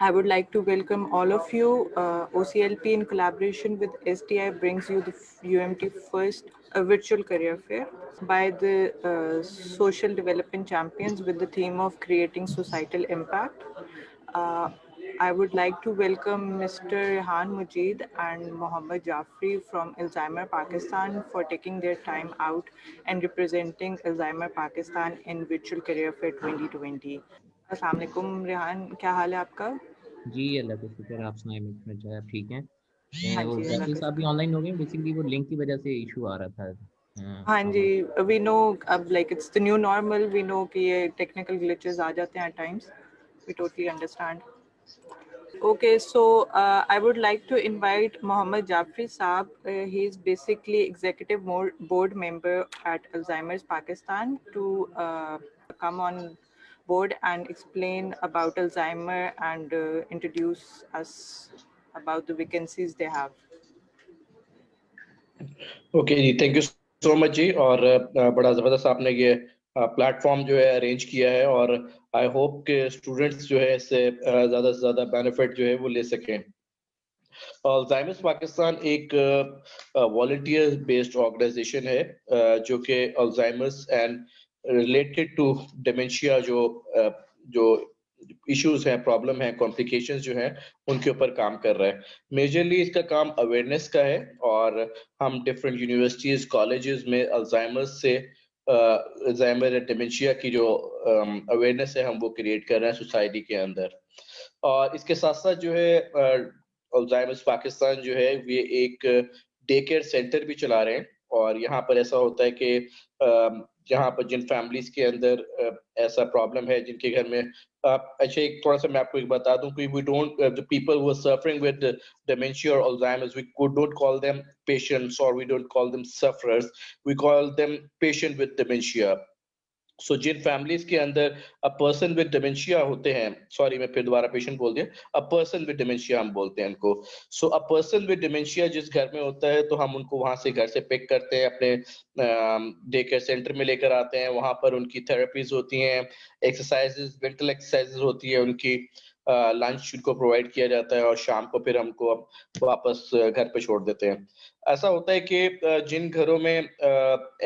I would like to welcome all of you. OCLP in collaboration with SDI brings you the UMT first virtual career fair by the social development champions with the theme of creating societal impact. Uh, I would like to welcome Mr. Rehan Mujid and Mohammad Jafri from Alzheimer Pakistan for taking their time out and representing Alzheimer Pakistan in Virtual Career Fair 2020. अस्सलाम वालेकुम रेहान, क्या हाल है आपका? जी अल्लाह का शुक्र। आप सुनाए minute जो है आप ठीक हैं? हाँ वो जी, अल्लाह जाफरी का साहब भी शुक्र। ऑनलाइन हो गए। बेसिकली वो लिंक की वजह से इशू आ रहा था। हाँ जी, और we know अब like it's the new normal. We know कि ये technical glitches आ जाते हैं at times. We totally understand. Okay, so I would like to invite Mohammad Jafri Saab. He is basically executive board member at Alzheimer's Pakistan to come on board and explain about Alzheimer and introduce us about the vacancies they have. Okay जी, thank you so much जी। और बड़ा ज़बरदस्त आपने ये platform जो है arrange किया है, और आई होप कि स्टूडेंट्स जो है इससे ज़्यादा से ज़्यादा बेनिफिट जो है वो ले सकें। अल्जाइमर्स पाकिस्तान एक वॉलंटियर बेस्ड ऑर्गेनाइजेशन है जो कि Alzheimer's and related to dementia जो इश्यूज हैं, प्रॉब्लम है, कॉम्प्लिकेशंस जो हैं, उनके ऊपर काम कर रहा है। मेजरली इसका काम अवेयरनेस का है, और हम डिफरेंट यूनिवर्सिटीज, कॉलेजेस में अल्जाइमर्स से अल्जाइमर डिमेंशिया की जो अवेयरनेस है हम वो क्रिएट कर रहे हैं सोसाइटी के अंदर। और इसके साथ साथ जो है अल्जाइमर्स पाकिस्तान जो है ये एक डे केयर सेंटर भी चला रहे हैं। और यहाँ पर ऐसा होता है कि यहाँ पर जिन फैमिलीज के अंदर ऐसा प्रॉब्लम है, जिनके घर में अच्छा, एक थोड़ा सा मैं आपको एक बता दूं कि we don't the people who are suffering with dementia or Alzheimer's, we don't call them patients or we don't call them sufferers, we call them patient with dementia. So जिन फैमिलीज के अंदर अ पर्सन विद डिमेंशिया होते हैं, sorry मैं फिर दोबारा patient बोल दिया, अ पर्सन विद डिमेंशिया हम बोलते हैं उनको। सो अ पर्सन विद डिमेंशिया जिस घर में होता है, तो हम उनको वहां से घर से पिक करते हैं, अपने डे केयर सेंटर में लेकर आते हैं। वहां पर उनकी थेरेपीज होती हैं, एक्सरसाइजेज, मेंटल एक्सरसाइजेज होती है उनकी, लंच उनको प्रोवाइड किया जाता है, और शाम को फिर हमको वापस घर पे छोड़ देते हैं। ऐसा होता है कि जिन घरों में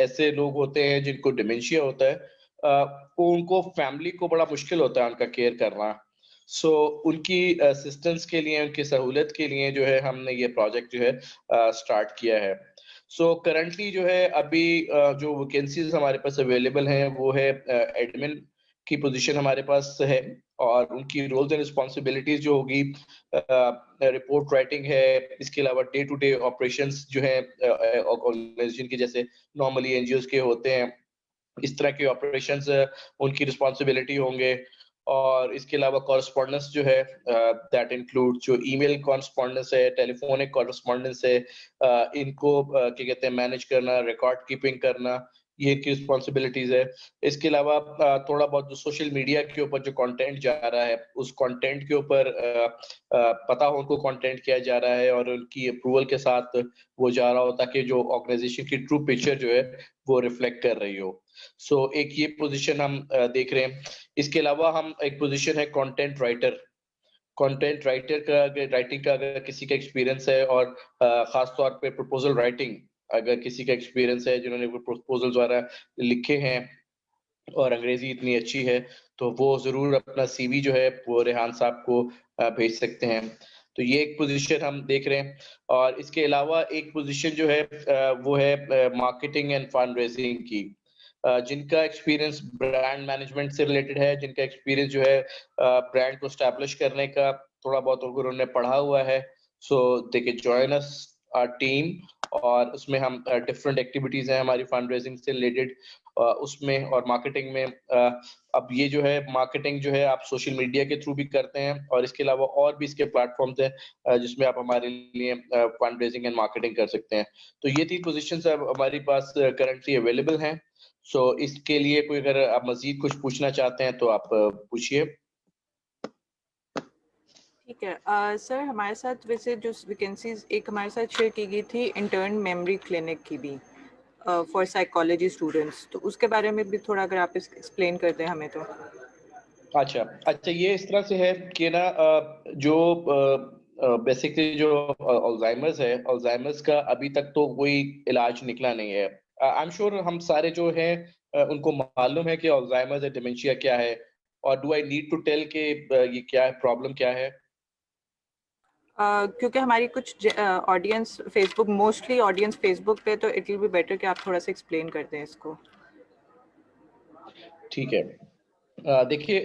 ऐसे लोग होते हैं जिनको डिमेंशिया होता है, उनको फैमिली को बड़ा मुश्किल होता है उनका केयर करना। सो उनकी असिस्टेंस के लिए, उनकी सहूलियत के लिए जो है हमने ये प्रोजेक्ट जो है स्टार्ट किया है। सो करंटली जो है अभी जो वैकेंसीज हमारे पास अवेलेबल हैं वो है एडमिन की पोजीशन हमारे पास है, और उनकी रोल्स एंड रिस्पॉन्सिबिलिटीज जो होगी, रिपोर्ट राइटिंग है, इसके अलावा डे टू डे ऑपरेशंस जो है ऑर्गेनाइजेशन के जैसे नॉर्मली एनजीओज के होते हैं, इस तरह के ऑपरेशंस उनकी रिस्पॉन्सिबिलिटी होंगे। और इसके अलावा कॉरेस्पॉन्डेंस जो है, दैट इंक्लूड जो ईमेल कॉरेस्पॉन्डेंस है, टेलीफोनिक कॉरेस्पॉन्डेंस है, इनको क्या कहते हैं मैनेज करना, रिकॉर्ड कीपिंग करना, ये की रिस्पॉन्सिबिलिटीज है। इसके अलावा थोड़ा बहुत जो सोशल मीडिया के ऊपर जो कंटेंट जा रहा है, उस कंटेंट के ऊपर पता हो उनको कंटेंट किया जा रहा है, और उनकी अप्रूवल के साथ वो जा रहा हो, ताकि जो ऑर्गेनाइजेशन की ट्रू पिक्चर जो है वो रिफ्लेक्ट कर रही हो। सो एक ये पोजीशन हम देख रहे हैं। इसके अलावा हम एक पोजीशन है कंटेंट राइटर। कंटेंट राइटर का राइटिंग का अगर किसी का एक्सपीरियंस है, और खास तौर पे प्रपोजल राइटिंग अगर किसी का एक्सपीरियंस है, जिन्होंने प्रपोजल द्वारा लिखे हैं और अंग्रेजी इतनी अच्छी है, तो वो जरूर अपना सीवी जो है वो रेहान साहब को भेज सकते हैं। तो ये एक पोजीशन हम देख रहे हैं। और इसके अलावा एक पोजीशन जो है वो है मार्केटिंग एंड फंड रेजिंग की। जिनका एक्सपीरियंस ब्रांड मैनेजमेंट से रिलेटेड है, जिनका एक्सपीरियंस जो है ब्रांड को स्टैब्लिश करने का थोड़ा बहुत उन्होंने पढ़ा हुआ है, so they can join us our team. और उसमें हम डिफरेंट एक्टिविटीज हैं हमारी फंड रेजिंग से रिलेटेड उसमें, और मार्केटिंग में। अब ये जो है मार्केटिंग जो है आप सोशल मीडिया के थ्रू भी करते हैं, और इसके अलावा और भी इसके प्लेटफॉर्म्स हैं जिसमें आप हमारे लिए फंड रेजिंग एंड मार्केटिंग कर सकते हैं। तो ये 3 पोजीशंस हमारे पास करंटली अवेलेबल हैं। सो इसके लिए कोई अगर आप मजीद कुछ पूछना चाहते हैं तो आप पूछिए। ठीक है सर, हमारे साथ वैसे जो वैकेंसीज एक हमारे साथ शेयर की गई थी इंटर्न मेमोरी क्लिनिक की भी फॉर साइकोलॉजी स्टूडेंट्स, तो उसके बारे में भी थोड़ा अगर आप एक्सप्लेन कर दें हमें तो। अच्छा अच्छा, ये इस तरह से है कि ना जो बेसिकली जो अल्जाइमर्स है, अल्जाइमर्स का अभी तक तो कोई इलाज निकला नहीं है। आई एम श्योर हम सारे जो हैं उनको मालूम है कि अल्जाइमर्स या डिमेंशिया क्या है, और do I need to tell कि ये क्या है, प्रॉब्लम क्या है? क्योंकि हमारी कुछ audience Facebook, mostly audience Facebook पे, तो इट विल बी बेटर कि आप थोड़ा सा एक्सप्लेन कर दें इसको। ठीक है। देखिए,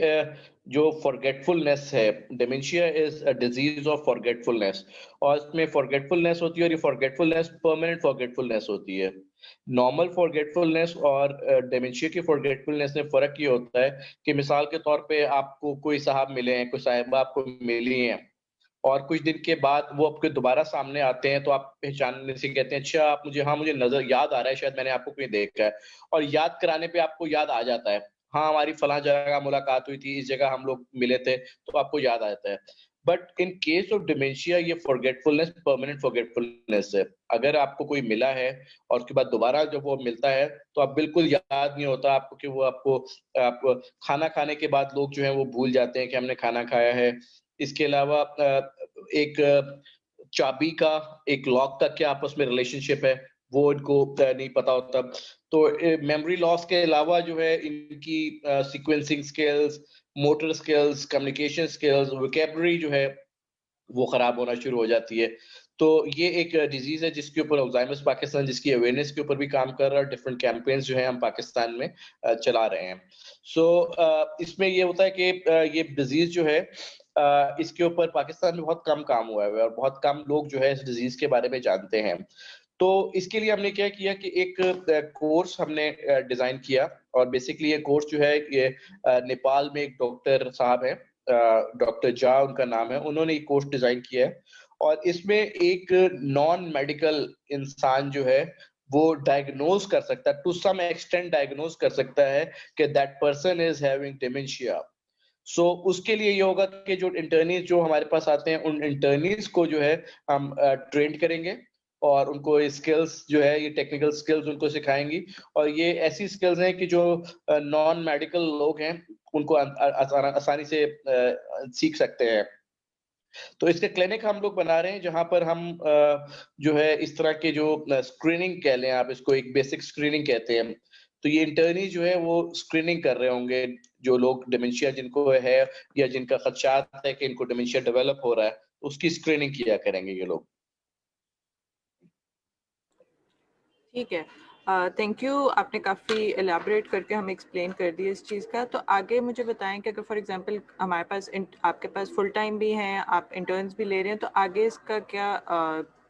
जो फॉरगेटफुलनेस है, dementia is a disease of forgetfulness, और इसमें फॉरगेटफुलनेस होती है, और ये फॉरगेटफुलनेस परमानेंट फॉरगेटफुलनेस होती है। नॉर्मल फॉरगेटफुलनेस और डिमेंशिया की फॉरगेटफुलनेस में फ़र्क ये होता है कि मिसाल के तौर पे आपको कोई साहब मिले हैं, कोई साहिबा आपको मिली हैं, और कुछ दिन के बाद वो आपके दोबारा सामने आते हैं, तो आप पहचानने से कहते हैं, अच्छा आप मुझे, हाँ, मुझे नज़र याद आ रहा है, शायद मैंने आपको कहीं देखा है, और याद कराने पे आपको याद आ जाता है। हाँ, हमारी फलाँ जगह मुलाकात हुई थी, इस जगह हम लोग मिले थे, तो आपको याद आ जाता है। But in case of dementia ये फॉरगेटफुलनेस परमानेंट फॉरगेटफुलनेस है। अगर आपको कोई मिला है और उसके बाद दोबारा जब वो मिलता है, तो आप बिल्कुल याद नहीं होता आपको कि वो आपको, आप खाना खाने के बाद लोग जो हैं वो भूल जाते हैं कि हमने खाना खाया है। इसके अलावा एक चाबी का, एक लॉक का क्या आपस में रिलेशनशिप है, वो इनको नहीं पता होता। तो मेमोरी लॉस के अलावा जो है इनकी sequencing skills, motor skills, communication skills, vocabulary जो है वो खराब होना शुरू हो जाती है। तो ये एक डिजीज़ है जिसके ऊपर अल्जाइमर्स पाकिस्तान, जिसकी अवेयरनेस के ऊपर भी काम कर रहा है, डिफरेंट कैंपेन्स जो हैं हम पाकिस्तान में चला रहे हैं। सो इसमें ये होता है कि ये डिजीज़ जो है इसके ऊपर पाकिस्तान में बहुत कम काम हुआ है, और बहुत कम लोग जो है इस डिजीज़ के बारे में जानते हैं। तो इसके लिए हमने क्या किया कि एक कोर्स हमने डिज़ाइन किया, और बेसिकली ये कोर्स जो है ये नेपाल में एक डॉक्टर साहब हैं, डॉक्टर झा उनका नाम है, उन्होंने ये कोर्स डिज़ाइन किया है, और इसमें एक नॉन मेडिकल इंसान जो है वो डायग्नोज कर सकता है, टू सम एक्सटेंट डायग्नोज कर सकता है कि that person is having dementia. So उसके लिए ये होगा कि जो इंटर्नीज जो हमारे पास आते हैं, उन इंटर्नीज को जो है हम ट्रेन करेंगे, और उनको स्किल्स जो है, ये टेक्निकल स्किल्स उनको सिखाएंगी, और ये ऐसी स्किल्स हैं कि जो नॉन मेडिकल लोग हैं उनको आसानी से सीख सकते हैं। तो इसके क्लिनिक हम लोग बना रहे हैं, जहाँ पर हम जो है इस तरह के जो स्क्रीनिंग कह लें आप इसको, एक बेसिक स्क्रीनिंग कहते हैं। तो ये इंटर्नी जो है वो स्क्रीनिंग कर रहे होंगे, जो लोग डिमेंशिया जिनको है, या जिनका खदशात है कि इनको डिमेंशिया डेवलप हो रहा है, उसकी स्क्रीनिंग किया करेंगे ये लोग। ठीक है, थैंक यू। आपने काफ़ी एलैबोरेट करके हमें एक्सप्लेन कर दिया इस चीज़ का। तो आगे मुझे बताएं कि अगर फॉर एग्जांपल हमारे पास आपके पास फुल टाइम भी हैं, आप इंटर्न्स भी ले रहे हैं, तो आगे इसका क्या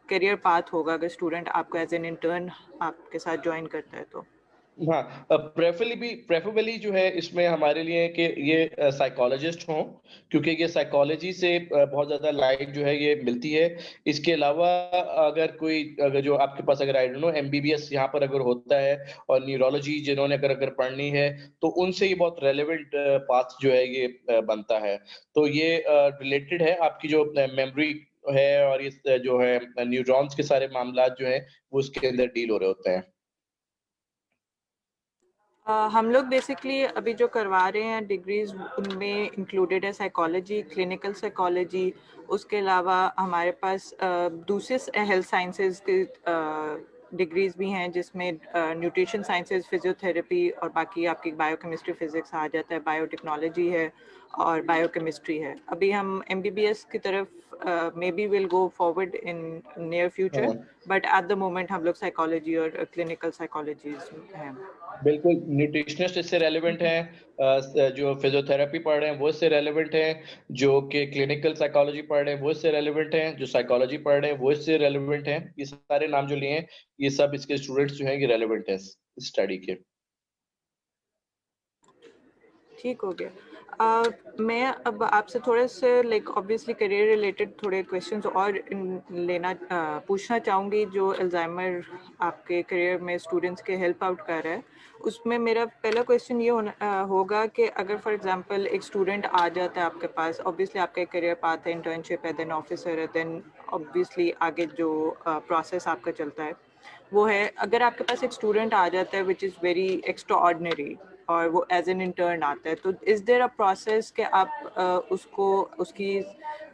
करियर पाथ होगा अगर स्टूडेंट आपको एज एन इंटर्न आपके साथ ज्वाइन करता है तो? हाँ, प्रेफरेबली जो है इसमें हमारे लिए कि ये साइकोलॉजिस्ट हों, क्योंकि ये साइकोलॉजी से बहुत ज़्यादा लाइट जो है ये मिलती है। इसके अलावा अगर जो आपके पास, अगर आई डोंट नो, एमबीबीएस यहाँ पर अगर होता है, और न्यूरोलॉजी जिन्होंने अगर अगर पढ़नी है, तो उनसे ये बहुत रेलेवेंट पाथ जो है ये बनता है। तो ये रिलेटेड है आपकी जो मेमोरी है, और इस जो है न्यूरॉन्स के सारे मामलात जो हैं वो उसके अंदर डील हो रहे होते हैं। हम लोग बेसिकली अभी जो करवा रहे हैं डिग्रीज, उनमें इंक्लूडेड है साइकोलॉजी, क्लिनिकल साइकोलॉजी। उसके अलावा हमारे पास दूसरे हेल्थ साइंसेज के डिग्रीज भी हैं, जिसमें न्यूट्रिशन साइंसेज, फिजियोथेरेपी, और बाकी आपकी बायोकेमिस्ट्री, फिजिक्स आ जाता है, बायोटेक्नोलॉजी है और बायोकेमिस्ट्री है। अभी हम एमबीबीएस की तरफ may be will go forward in near future, हाँ, बट एट द मोमेंट हम लोग साइकोलॉजी और क्लिनिकल साइकोलॉजीज हैं। बिल्कुल, न्यूट्रिशनिस्ट इससे रेलेवेंट हैं, जो फिजियोथेरेपी पढ़ रहे हैं वो इससे रेलेवेंट हैं, जो कि क्लिनिकल साइकोलॉजी पढ़ रहे हैं वो इससे रेलेवेंट हैं, जो साइकोलॉजी पढ़ रहे हैं वो इससे रेलेवेंट हैं। ये सारे नाम जो लिए हैं, ये सब इसके स्टूडेंट्स जो हैं ये रेलेवेंट हैं इस स्टडी के। ठीक हो गया। मैं अब आपसे थोड़े से लाइक ऑब्वियसली करियर रिलेटेड थोड़े क्वेश्चंस और पूछना चाहूँगी, जो अल्जाइमर आपके करियर में स्टूडेंट्स के हेल्प आउट कर रहा है। उसमें मेरा पहला क्वेश्चन ये होगा कि अगर फॉर एग्जांपल एक स्टूडेंट आ जाता है आपके पास, ऑब्वियसली आपका एक करियर पाथ है, इंटर्नशिप है, देन ऑफिसर है, देन ऑब्वियसली आगे जो प्रोसेस आपका चलता है वो है। अगर आपके पास एक स्टूडेंट आ जाता है which is very extra ordinary, और वो एज एन इंटर्न आता है, तो इज देयर अ प्रोसेस कि आप उसको उसकी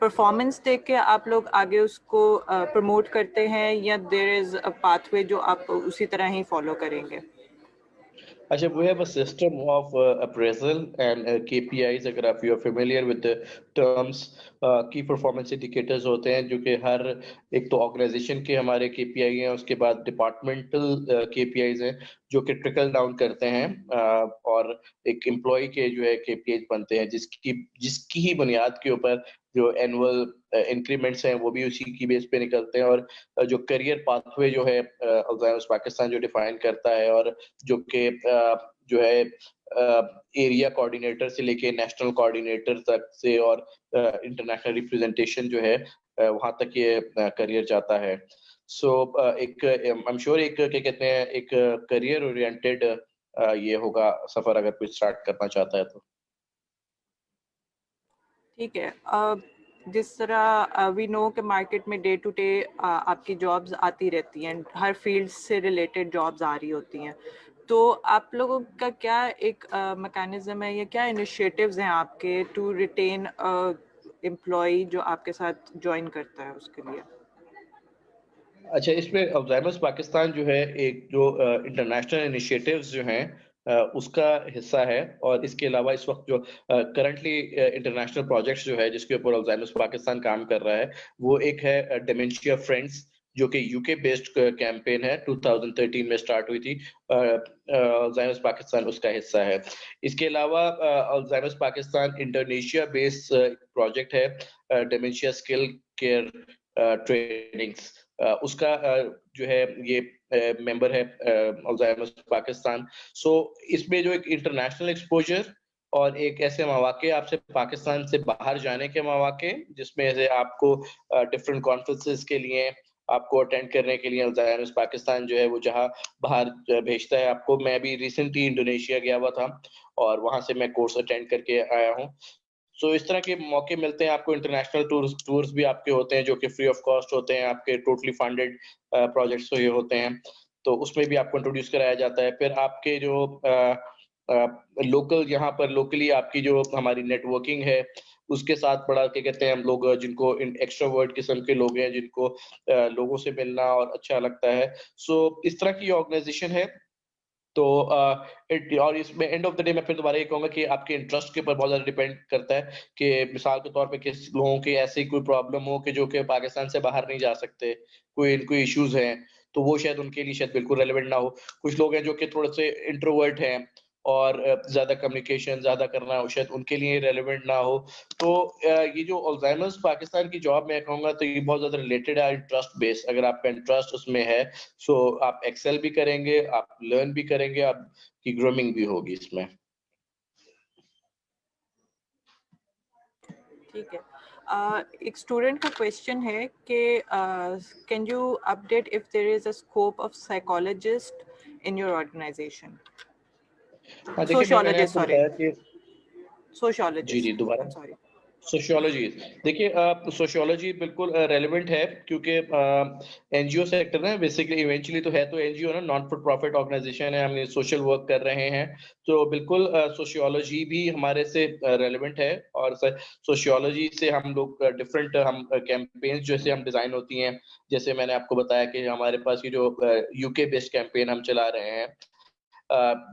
परफॉर्मेंस देख के आप लोग आगे उसको प्रमोट करते हैं, या देयर इज अ पाथवे जो आप उसी तरह ही फॉलो करेंगे? अच्छा, we have a system of appraisal and KPIs, अगर आप you are familiar with the terms, key performance indicators होते हैं जो कि हर एक तो ऑर्गेनाइजेशन के हमारे KPI हैं, उसके बाद डिपार्टमेंटल KPIs हैं जो कि ट्रिकल डाउन करते हैं और एक एम्प्लॉय के जो है KPIs बनते हैं जिसकी जिसकी ही बुनियाद के ऊपर जो एनुअल इंक्रीमेंट्स हैं वो भी उसी की बेस पे निकलते हैं, और जो करियर पाथवे जो है अल्जाइमर्स पाकिस्तान जो डिफाइन करता है, और जो कि जो है एरिया कोऑर्डिनेटर से लेके नेशनल कोऑर्डिनेटर तक से और इंटरनेशनल रिप्रेजेंटेशन जो है वहां तक ये करियर जाता है। सो एक आई एम श्योर एक क्या कहते हैं एक करियर ओरिएंटेड ये होगा सफर अगर कोई स्टार्ट करना चाहता है तो। ठीक है। जिस तरह वी नो कि मार्केट में डे टू डे आपकी जॉब्स आती रहती हैं, हर फील्ड से रिलेटेड जॉब्स आ रही होती हैं, तो आप लोगों का क्या एक मैकेनिज्म है या क्या इनिशिएटिव्स हैं आपके टू रिटेन एम्प्लॉय जो आपके साथ ज्वाइन करता है उसके लिए? अच्छा, इसमें अल्जाइमर्स पाकिस्तान जो है एक जो इंटरनेशनल इनिशिएटिव्स जो हैं उसका हिस्सा है, और इसके अलावा इस वक्त जो करंटली इंटरनेशनल प्रोजेक्ट्स जो है जिसके ऊपर अल्जाइमर्स पाकिस्तान काम कर रहा है वो एक है डिमेंशिया फ्रेंड्स, जो कि यूके बेस्ड कैंपेन है, 2013 में स्टार्ट हुई थी। अल्जाइमर्स पाकिस्तान उसका हिस्सा है। इसके अलावा Alzheimer's Pakistan Indonesia based project है डिमेंशिया स्किल केयर ट्रेनिंग्स, उसका जो है ये मेंबर है अल्जाइमर्स पाकिस्तान। सो इसमें जो एक इंटरनेशनल एक्सपोजर और एक ऐसे मौके आपसे पाकिस्तान से बाहर जाने के मौके जिसमें से आपको डिफरेंट कॉन्फ्रेंसेस के लिए आपको अटेंड करने के लिए अल्जाइमर्स पाकिस्तान जो है वो जहां बाहर भेजता है आपको। मैं भी रिसेंटली इंडोनेशिया गया हुआ था और वहां से मैं कोर्स अटेंड करके आया हूँ। सो इस तरह के मौके मिलते हैं आपको। इंटरनेशनल टूर्स भी आपके होते हैं जो कि फ्री ऑफ कॉस्ट होते हैं, आपके टोटली फंडेड प्रोजेक्ट्स तो ये होते हैं, तो उसमें भी आपको इंट्रोड्यूस कराया जाता है। फिर आपके जो लोकल यहाँ पर लोकली आपकी जो हमारी नेटवर्किंग है उसके साथ बड़ा क्या कहते हैं हम लोग जिनको एक्सट्रोवर्ट किस्म के लोग हैं जिनको लोगों से मिलना और अच्छा लगता है। सो इस तरह की ऑर्गेनाइजेशन है। तो और इसमें एंड ऑफ द डे मैं फिर दोबारा ये कहूंगा कि आपके इंटरेस्ट के ऊपर बहुत ज्यादा डिपेंड करता है कि मिसाल के तौर पे किस लोगों के ऐसी कोई प्रॉब्लम हो कि जो कि पाकिस्तान से बाहर नहीं जा सकते, कोई इनको इश्यूज हैं, तो वो शायद उनके लिए शायद बिल्कुल रेलेवेंट ना हो। कुछ लोग हैं जो कि थोड़े से इंट्रोवर्ट हैं और ज्यादा कम्युनिकेशन ज्यादा करना हो, शायद उनके लिए रेलेवेंट ना हो। तो ये जो अल्जाइमर्स पाकिस्तान की जॉब मैं कहूंगा तो ये बहुत ज्यादा रिलेटेड है इंटरेस्ट बेस। अगर आपका इंटरेस्ट उसमें है सो आप एक्सेल भी करेंगे, आप लर्न भी करेंगे, आपकी ग्रूमिंग भी होगी इसमें। ठीक है। एक स्टूडेंट का क्वेश्चन है कि can you update if there is a scope of psychologist in your organisation? हाँ, देखिए मैंने सोशियोलॉजिस्ट, आपको सॉरी, बताया कि जी, जी, सोशियोलॉजिस्ट, आई दोबारा। Am sorry. सोशियोलॉजी, देखिए सोशियोलॉजी बिल्कुल रेलेवेंट है क्योंकि एनजीओ सेक्टर है बेसिकली, इवेंचुअली तो है तो एनजीओ ना, नॉन फॉर प्रॉफिट ऑर्गेनाइजेशन है, हम सोशल वर्क कर रहे हैं, तो बिल्कुल सोशियोलॉजी भी हमारे से रेलेवेंट है। और सोशियोलॉजी से हम लोग डिफरेंट हम कैंपेन्स जैसे हम डिजाइन होती हैं, जैसे मैंने आपको बताया कि हमारे पास ये जो यूके बेस्ड कैंपेन हम चला रहे हैं,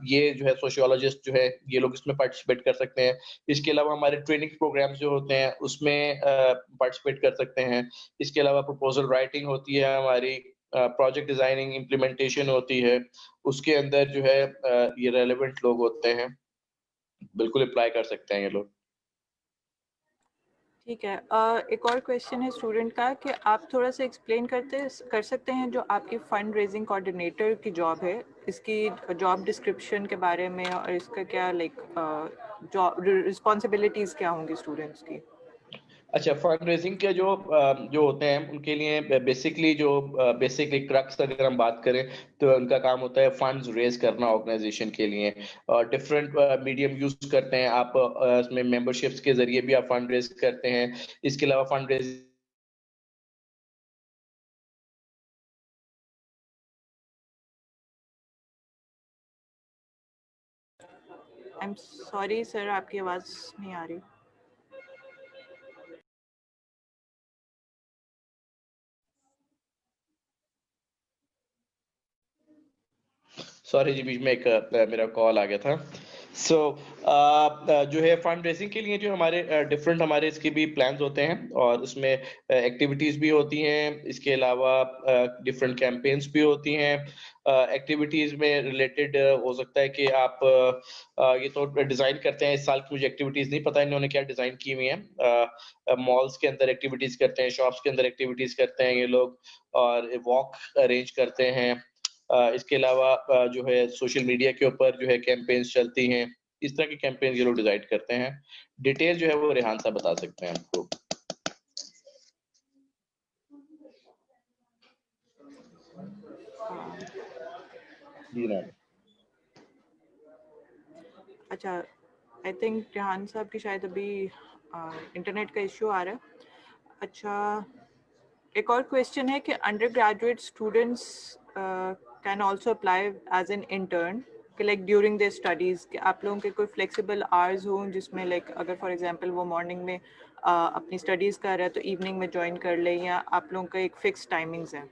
ये जो है सोशियोलॉजिस्ट जो है ये लोग इसमें पार्टिसिपेट कर सकते हैं। इसके अलावा हमारे ट्रेनिंग प्रोग्राम्स जो होते हैं उसमें पार्टिसिपेट कर सकते हैं। इसके अलावा प्रपोजल राइटिंग होती है हमारी, प्रोजेक्ट डिजाइनिंग इम्प्लीमेंटेशन होती है, उसके अंदर जो है ये रेलेवेंट लोग होते हैं, बिल्कुल अप्लाई कर सकते हैं ये लोग। ठीक है। एक और क्वेश्चन है स्टूडेंट का कि आप थोड़ा सा एक्सप्लेन कर सकते हैं जो आपकी फंड रेजिंग कोऑर्डिनेटर की जॉब है, इसकी जॉब डिस्क्रिप्शन के बारे में, और इसका क्या जॉब रिस्पॉन्सिबिलिटीज क्या होंगी स्टूडेंट्स की? अच्छा, फंड रेजिंग के जो होते हैं उनके लिए बेसिकली जो बेसिकली क्रक्स अगर हम बात करें तो उनका काम होता है फंड्स रेज करना ऑर्गेनाइजेशन के लिए, और डिफरेंट मीडियम यूज करते हैं आप, इसमें मेंबरशिप्स के जरिए भी आप फंड रेज करते हैं। इसके अलावा fund raise I am sorry sir, आपकी आवाज़ नहीं आ रही। सॉरी जी, बीच में एक मेरा कॉल आ गया था। सो जो है फंड रेजिंग के लिए जो हमारे डिफरेंट हमारे इसके भी प्लान्स होते हैं और उसमें एक्टिविटीज भी होती हैं। इसके अलावा डिफरेंट कैंपेन्स भी होती हैं। एक्टिविटीज में रिलेटेड हो सकता है कि आप ये तो डिजाइन करते हैं। इस साल की मुझे एक्टिविटीज नहीं पता इन्होंने क्या डिजाइन की हुई हैं। मॉल्स के अंदर एक्टिविटीज करते हैं, शॉप्स के अंदर एक्टिविटीज करते हैं ये लोग, और वॉक अरेंज करते हैं। इसके अलावा जो है सोशल मीडिया के ऊपर जो है कैंपेन्स चलती हैं। इस तरह के कैंपेन ये लोग डिसाइड करते हैं। डिटेल जो है वो रेहान साहब बता सकते हैं आपको। जी मैम। अच्छा, आई थिंक रेहान साहब की शायद अभी इंटरनेट का इश्यू आ रहा है। अच्छा, एक और क्वेश्चन है कि undergraduate students can also apply as an intern कि लाइक ड्यूरिंग देयर स्टडीज़, कि आप लोगों के कोई फ्लेक्सिबल आवर्स हों जिसमें लाइक अगर फॉर एग्जांपल वो मॉर्निंग में अपनी स्टडीज़ कर रहा है तो इवनिंग में ज्वाइन कर ले, या आप लोगों का एक फिक्स टाइमिंग्स है?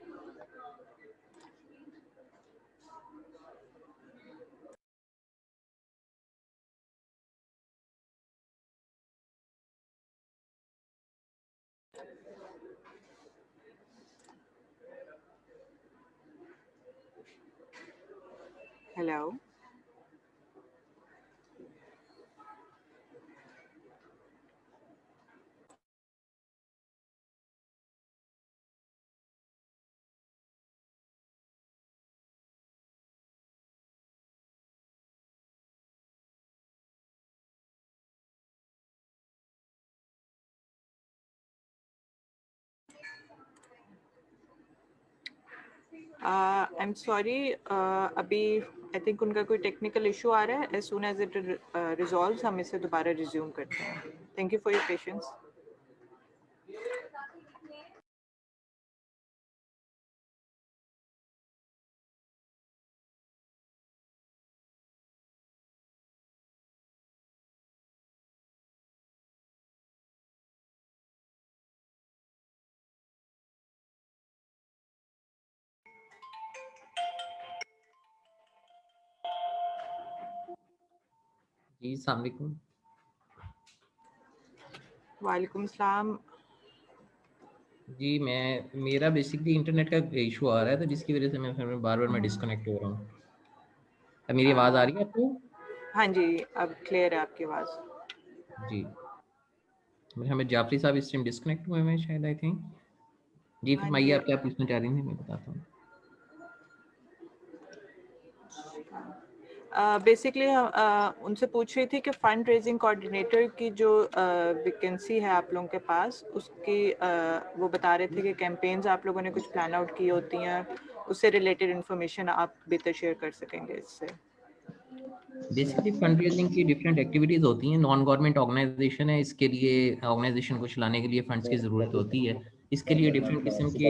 हेलो, आई एम सॉरी, अभी आई थिंक उनका कोई टेक्निकल इशू आ रहा है। As soon as it resolves हम इसे दोबारा रिज्यूम करते हैं। Thank you for your patience. जी अस्सलाम वालेकुम। वालेकुम सलाम। जी मेरा बेसिकली इंटरनेट का इशू आ रहा है, तो जिसकी वजह से मैं फिर बार बार मैं डिस्कनेक्ट हो रहा हूँ। अब मेरी आवाज़ आ रही है आपको? हाँ जी, अब क्लियर है आपकी आवाज़। जी, हमें जाफरी साहब इस टाइम डिस्कनेक्ट हुए हैं शायद, आई थिंक। जी हाँ फरमाइए, जी, आप क्या पूछना चाह रही थी, मैं बताता हूँ। बेसिकली उनसे पूछ रही थी कि फंड रेजिंग कोऑर्डिनेटर की जो वैकेंसी है आप लोगों के पास, उसकी वो बता रहे थे कि कैंपेन्स आप लोगों ने कुछ प्लान आउट की होती हैं, उससे रिलेटेड इन्फॉर्मेशन आप बेहतर शेयर कर सकेंगे इससे। बेसिकली फंड रेजिंग की डिफरेंट एक्टिविटीज़ होती हैं। नॉन गवर्नमेंट ऑर्गेनाइजेशन है, इसके लिए ऑर्गेनाइजेशन को चलाने के लिए फंड्स की ज़रूरत होती है। इसके लिए डिफरेंट किस्म के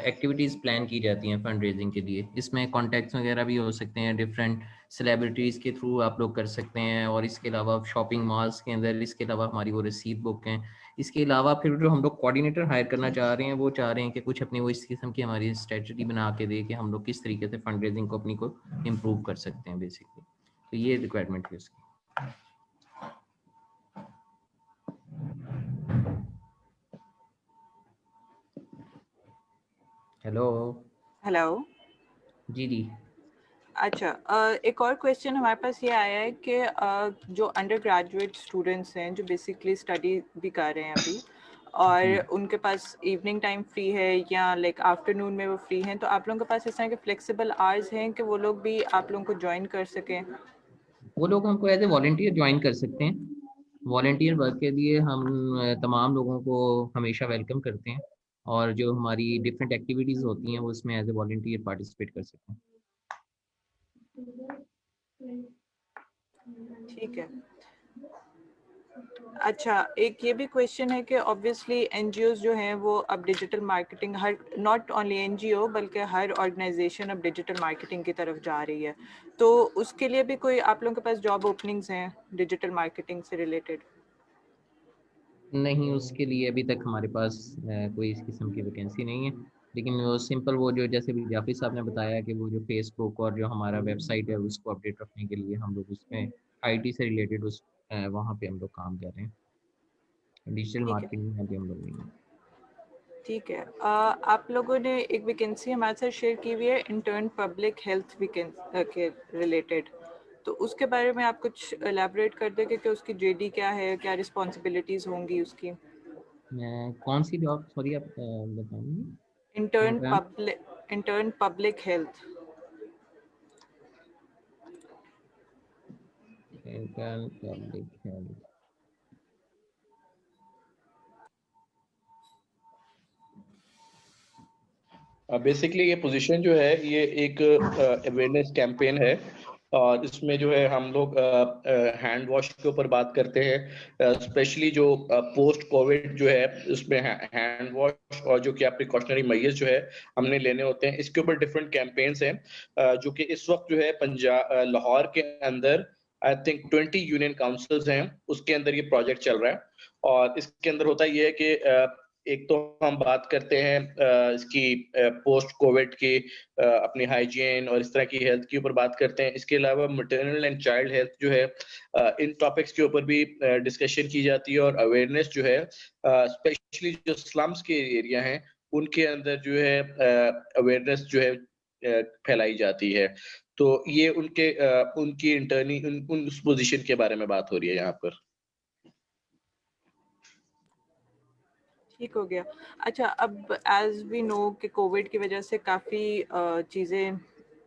एक्टिविटीज़ प्लान की जाती हैं फंड रेजिंग के लिए। इसमें कॉन्टैक्ट्स वगैरह भी हो सकते हैं, डिफरेंट सेलिब्रिटीज़ के थ्रू आप लोग कर सकते हैं, और इसके अलावा शॉपिंग मॉल्स के अंदर, इसके अलावा हमारी वो रसीद बुक हैं। इसके अलावा फिर जो हम लोग कोऑर्डिनेटर हायर करना चाह रहे हैं, वो चाह रहे हैं कि कुछ अपनी वो इस किस्म की हमारी स्ट्रेटजी बना के दे कि हम लोग किस तरीके से फंड रेजिंग को अपनी को इम्प्रूव कर सकते हैं बेसिकली। तो ये रिक्वायरमेंट है उसकी। हेलो। हेलो। जी जी। अच्छा, एक और क्वेश्चन हमारे पास ये आया है कि जो अंडर ग्रेजुएट स्टूडेंट्स हैं जो बेसिकली स्टडी भी कर रहे हैं अभी, और जी, उनके पास इवनिंग टाइम फ्री है या लाइक आफ्टरनून में वो फ्री हैं, तो आप लोगों के पास इस तरह के फ्लेक्सिबल आवर्स हैं कि वो लोग भी आप लोगों को ज्वाइन कर सकें? वो लोग हमको एज ए वॉलेंटियर ज्वाइन कर सकते हैं। वॉलेंटियर वर्क के लिए हम तमाम लोगों को हमेशा वेलकम करते हैं, और जो हमारी डिफरेंट एक्टिविटीज़ होती हैं वो उसमें एज ए वॉलेंटियर पार्टिसिपेट कर सकते हैं। ठीक है। अच्छा, एक ये भी क्वेश्चन है कि ऑब्वियसली एनजीओज जो हैं वो अब digital marketing, her not only NGO बल्कि हर ऑर्गेनाइजेशन अब डिजिटल मार्केटिंग की तरफ जा रही है, तो उसके लिए भी कोई आप लोगों के पास जॉब ओपनिंग्स हैं डिजिटल मार्केटिंग से रिलेटेड? नहीं, उसके लिए अभी तक हमारे पास कोई इस किस्म की वैकेंसी नहीं है, लेकिन वो सिंपल वो जो जैसे भी जाफरी साहब ने बताया कि वो जो फेसबुक और जो हमारा वेबसाइट है उसको अपडेट रखने के लिए हम लोग उसमें आईटी से रिलेटेड उस वहाँ पे हम लोग काम कर रहे हैं। डिजिटल ठीक है, मार्केटिंग में अभी हम लोग नहीं हैं। ठीक है। आप लोगों ने एक वैकेंसी हमारे साथ शेयर की हुई है इंटर्न पब्लिक हेल्थ वैकेंसी के रिलेटेड, तो उसके बारे में आप कुछ एलैबोरेट कर देंगे कि उसकी जेडी क्या है, क्या रिस्पॉन्सिबिलिटीज होंगी उसकी? मैं कौन सी जॉब, सॉरी आप बताएंगे? Intern intern public health. Intern public health. Basically ये पोजीशन जो है ये एक अवेयरनेस कैंपेन है, और इसमें जो है हम लोग हैंड वॉश के ऊपर बात करते हैं, स्पेशली जो पोस्ट कोविड जो है उसमें हैंड वॉश और जो क्या प्रिकॉशनरी मेजर्स जो है हमने लेने होते हैं, इसके ऊपर डिफरेंट कैंपेन्स हैं, जो कि इस वक्त जो है पंजाब लाहौर के अंदर आई थिंक 20 यूनियन काउंसिल्स हैं, उसके अंदर ये प्रोजेक्ट चल रहा है। और इसके अंदर होता ये है कि एक तो हम बात करते हैं इसकी पोस्ट कोविड की अपनी हाइजीन और इस तरह की हेल्थ के ऊपर बात करते हैं। इसके अलावा मैटरनल एंड चाइल्ड हेल्थ जो है इन टॉपिक्स के ऊपर भी डिस्कशन की जाती है, और अवेयरनेस जो है स्पेशली जो स्लम्स के एरिया हैं उनके अंदर जो है अवेयरनेस जो है फैलाई जाती है। तो ये उनकी इंटरनी उन उस पोजीशन के बारे में बात हो रही है यहाँ पर। ठीक हो गया। अच्छा, अब एज वी नो कि कोविड की वजह से काफ़ी चीज़ें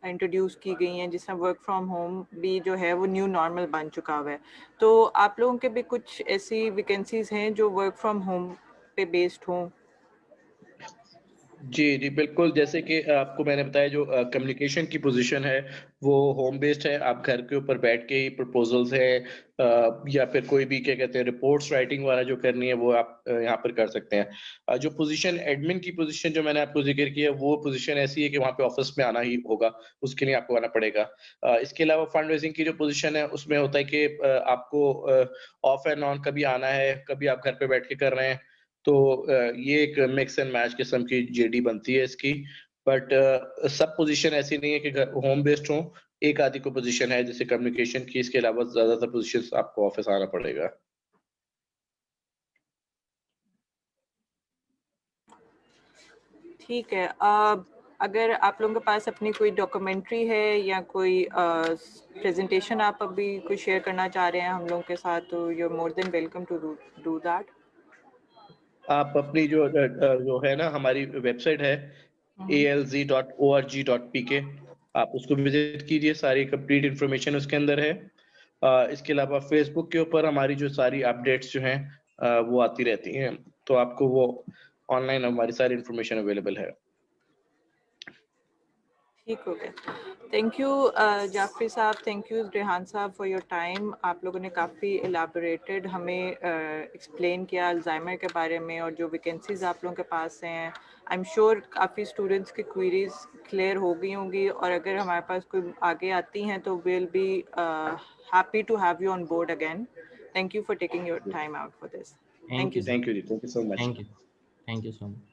इंट्रोड्यूस की गई हैं, जिसमें वर्क फ्रॉम होम भी जो है वो न्यू नॉर्मल बन चुका हुआ है, तो आप लोगों के भी कुछ ऐसी वैकेंसीज हैं जो वर्क फ्रॉम होम पे बेस्ड हों? जी, जी, बिल्कुल, जैसे कि आपको मैंने बताया जो कम्युनिकेशन की पोज़ीशन है, वो होम बेस्ड है। आप घर के ऊपर बैठ के ही प्रपोज़ल्स हैं या फिर कोई भी क्या कहते हैं रिपोर्ट्स राइटिंग वाला जो करनी है वो आप यहाँ पर कर सकते हैं। जो पोज़ीशन एडमिन की पोज़ीशन जो मैंने आपको ज़िक्र किया, वो पोज़ीशन ऐसी है कि वहाँ पे ऑफ़िस में आना ही होगा, उसके लिए आपको आना पड़ेगा। इसके अलावा फंड रेज़िंग की जो पोज़ीशन है, उसमें होता है कि आपको ऑफ एंड ऑन कभी आना है, कभी आप घर पे बैठ के कर रहे हैं। तो ये एक मिक्स एंड मैच किस्म की जेडी बनती है इसकी, बट सब पोजीशन ऐसी नहीं है कि होम बेस्ड हो। एक आधी को पोजीशन है जैसे कम्युनिकेशन की, इसके अलावा ज्यादातर पोजीशंस आपको ऑफिस आना पड़ेगा। ठीक है। अगर आप लोगों के पास अपनी कोई डॉक्यूमेंट्री है या कोई प्रेजेंटेशन आप अभी कोई शेयर करना चाह रहे हैं हम लोगों के साथ, तो you are more than welcome to do that. आप अपनी जो है ना हमारी वेबसाइट है alz.org.pk, आप उसको विजिट कीजिए, सारी कंप्लीट इंफॉर्मेशन उसके अंदर है। इसके अलावा फेसबुक के ऊपर हमारी जो सारी अपडेट्स जो हैं वो आती रहती हैं, तो आपको वो ऑनलाइन हमारी सारी इंफॉर्मेशन अवेलेबल है। ठीक हो गया। थैंक यू जाफरी साहब, थैंक यू रेहान साहब फॉर योर टाइम। आप लोगों ने काफ़ी एलाबोरेटेड हमें एक्सप्लेन किया अल्जाइमर के बारे में और जो वैकेंसीज आप लोगों के पास हैं। आई एम श्योर काफ़ी स्टूडेंट्स की क्वेरीज क्लियर हो गई होंगी, और अगर हमारे पास कोई आगे आती हैं तो will be happy to have you on board again. Thank you for taking your time out for this. Thank thank you you, sir. Thank you जी, thank you so much. Thank you, thank you so much.